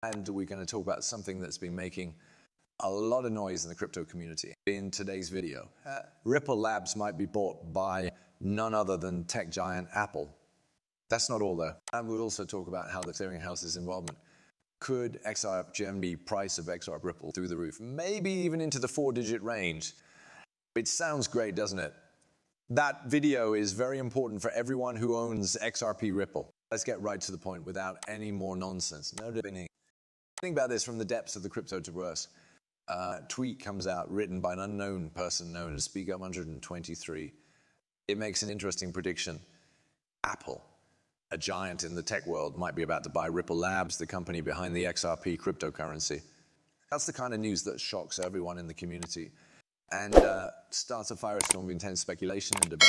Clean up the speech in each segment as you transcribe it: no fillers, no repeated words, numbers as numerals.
And we're going to talk about something that's been making a lot of noise in the crypto community in today's video. Ripple Labs might be bought by none other than tech giant Apple. That's not all though. And we'll also talk about how the clearinghouse's involvement could XRP the price of XRP Ripple through the roof, maybe even into the 4-digit range. It sounds great, doesn't it? That video is very important for everyone who owns XRP Ripple. Let's get right to the point without any more nonsense. No debating. Think about this from the depths of the cryptoverse. Tweet comes out written by an unknown person known as Speak123. It makes an interesting prediction. Apple, a giant in the tech world, might be about to buy Ripple Labs, the company behind the XRP cryptocurrency. That's the kind of news that shocks everyone in the community and starts a firestorm of intense speculation and debate.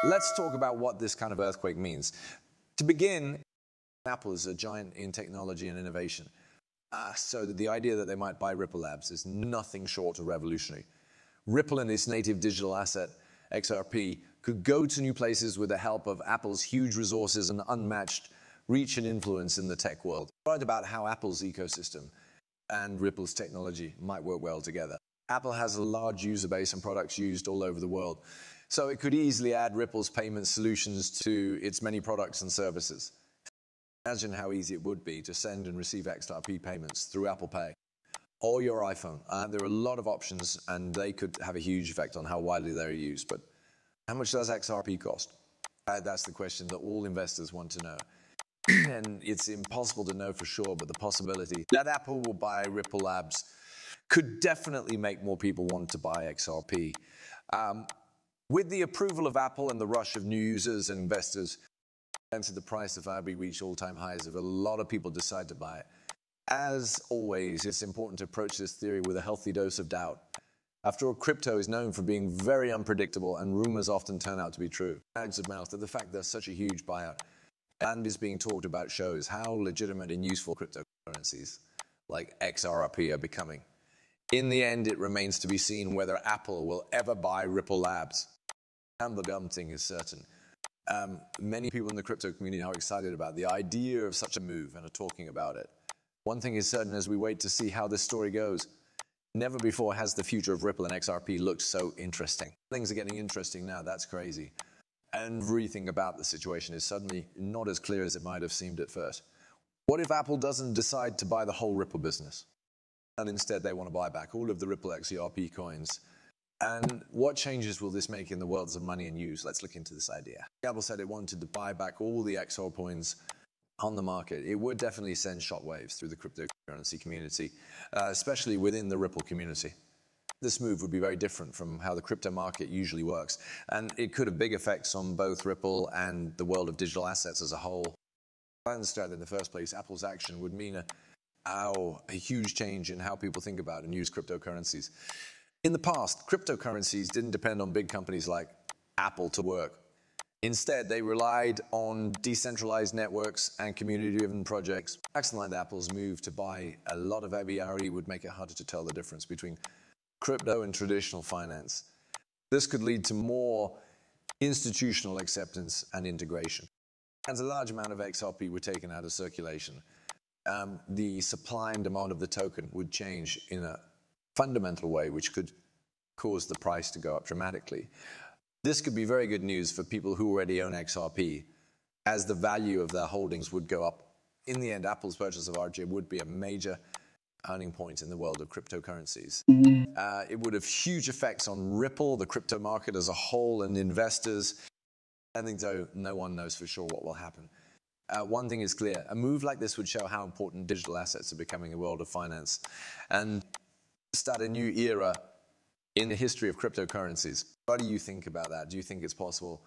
Let's talk about what this kind of earthquake means. To begin, Apple is a giant in technology and innovation. So the idea that they might buy Ripple Labs is nothing short of revolutionary. Ripple and its native digital asset, XRP, could go to new places with the help of Apple's huge resources and unmatched reach and influence in the tech world. Right about how Apple's ecosystem and Ripple's technology might work well together. Apple has a large user base and products used all over the world, so it could easily add Ripple's payment solutions to its many products and services. Imagine how easy it would be to send and receive XRP payments through Apple Pay or your iPhone. There are a lot of options, and they could have a huge effect on how widely they're used. But how much does XRP cost? That's the question that all investors want to know. And it's impossible to know for sure, but the possibility that Apple will buy Ripple Labs could definitely make more people want to buy XRP. With the approval of Apple and the rush of new users and investors, the price of XRP reached all-time highs if a lot of people decide to buy it. As always, it's important to approach this theory with a healthy dose of doubt. After all, crypto is known for being very unpredictable, and rumors often turn out to be true. Bags of mouth that the fact there's such a huge buyout and is being talked about shows how legitimate and useful cryptocurrencies like XRP are becoming. In the end, it remains to be seen whether Apple will ever buy Ripple Labs. And the dumb thing is certain. Many people in the crypto community are excited about the idea of such a move and are talking about it. One thing is certain as we wait to see how this story goes. Never before has the future of Ripple and XRP looked so interesting. Things are getting interesting now, that's crazy. And everything about the situation is suddenly not as clear as it might have seemed at first. What if Apple doesn't decide to buy the whole Ripple business? And instead they want to buy back all of the Ripple XRP coins. And what changes will this make in the worlds of money and use? Let's look into this idea. Apple said it wanted to buy back all the XR coins on the market. It would definitely send shockwaves through the cryptocurrency community, especially within the Ripple community. This move would be very different from how the crypto market usually works, and it could have big effects on both Ripple and the world of digital assets as a whole. I understand in the first place, Apple's action would mean a huge change in how people think about and use cryptocurrencies. In the past, cryptocurrencies didn't depend on big companies like Apple to work. Instead, they relied on decentralized networks and community-driven projects. Actions like Apple's move to buy a lot of ABRE would make it harder to tell the difference between crypto and traditional finance. This could lead to more institutional acceptance and integration. As a large amount of XRP were taken out of circulation, the supply and demand of the token would change in a fundamental way, which could cause the price to go up dramatically. This could be very good news for people who already own XRP, as the value of their holdings would go up. In the end, Apple's purchase of RJ would be a major turning point in the world of cryptocurrencies. It would have huge effects on Ripple, the crypto market as a whole, and investors. I think though no one knows for sure what will happen. One thing is clear, a move like this would show how important digital assets are becoming in the world of finance and start a new era in the history of cryptocurrencies. What do you think about that? Do you think it's possible?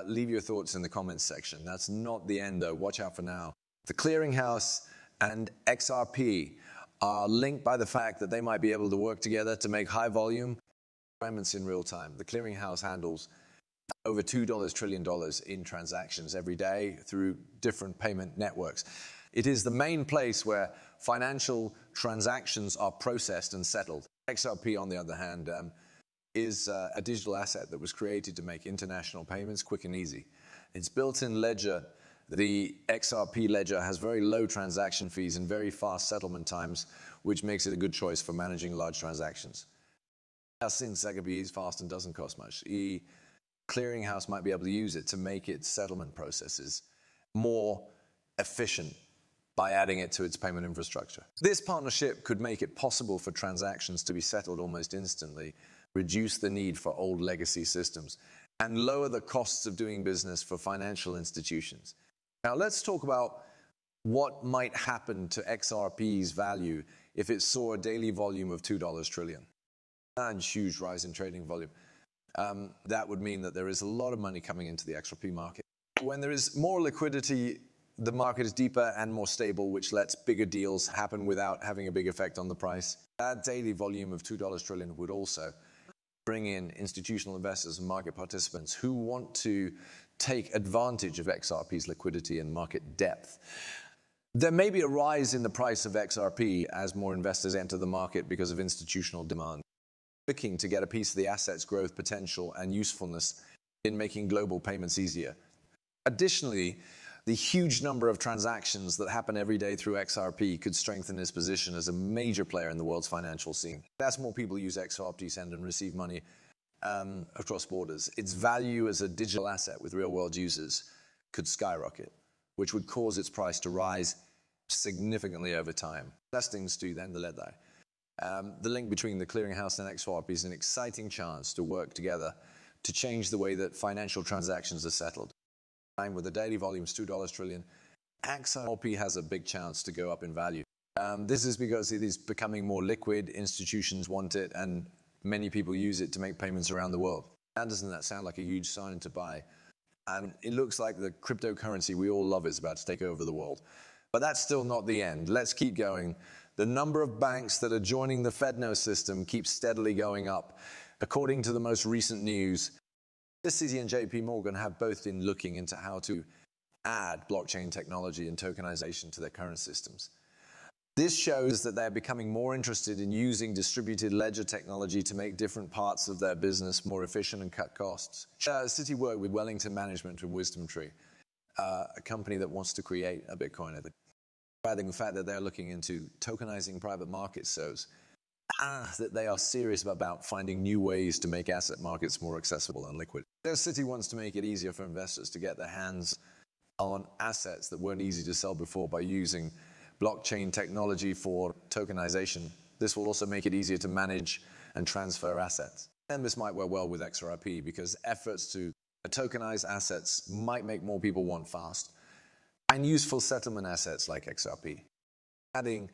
Leave your thoughts in the comments section. That's not the end though, watch out for now. The clearinghouse and XRP are linked by the fact that they might be able to work together to make high volume payments in real time. The clearinghouse handles over $2 trillion in transactions every day through different payment networks. It is the main place where financial transactions are processed and settled. XRP, on the other hand, is a digital asset that was created to make international payments quick and easy. Its built-in ledger The XRP ledger has very low transaction fees and very fast settlement times, which makes it a good choice for managing large transactions. Since XRP is fast and doesn't cost much, the clearinghouse might be able to use it to make its settlement processes more efficient by adding it to its payment infrastructure. This partnership could make it possible for transactions to be settled almost instantly, reduce the need for old legacy systems, and lower the costs of doing business for financial institutions. Now let's talk about what might happen to XRP's value if it saw a daily volume of $2 trillion and huge rise in trading volume. That would mean that there is a lot of money coming into the XRP market. When there is more liquidity, the market is deeper and more stable, which lets bigger deals happen without having a big effect on the price. That daily volume of $2 trillion would also bring in institutional investors and market participants who want to take advantage of XRP's liquidity and market depth. There may be a rise in the price of XRP as more investors enter the market because of institutional demand, looking to get a piece of the asset's growth potential and usefulness in making global payments easier. Additionally, the huge number of transactions that happen every day through XRP could strengthen its position as a major player in the world's financial scene. As more people use XRP to send and receive money across borders, its value as a digital asset with real-world users could skyrocket, which would cause its price to rise significantly over time. Testings to then the lead there. The link between the clearinghouse and XRP is an exciting chance to work together to change the way that financial transactions are settled. With the daily volumes $2 trillion, XRP has a big chance to go up in value. This is because it is becoming more liquid, institutions want it, and many people use it to make payments around the world. And doesn't that sound like a huge sign to buy? And it looks like the cryptocurrency we all love is about to take over the world. But that's still not the end. Let's keep going. The number of banks that are joining the FedNow system keeps steadily going up. According to the most recent news, Citi and JP Morgan have both been looking into how to add blockchain technology and tokenization to their current systems. This shows that they're becoming more interested in using distributed ledger technology to make different parts of their business more efficient and cut costs. Citi worked with Wellington Management and Wisdom Tree, a company that wants to create a Bitcoin. The fact that they're looking into tokenizing private markets shows that they are serious about finding new ways to make asset markets more accessible and liquid. Citi wants to make it easier for investors to get their hands on assets that weren't easy to sell before by using blockchain technology for tokenization. This will also make it easier to manage and transfer assets. And this might work well with XRP because efforts to tokenize assets might make more people want fast and useful settlement assets like XRP. Adding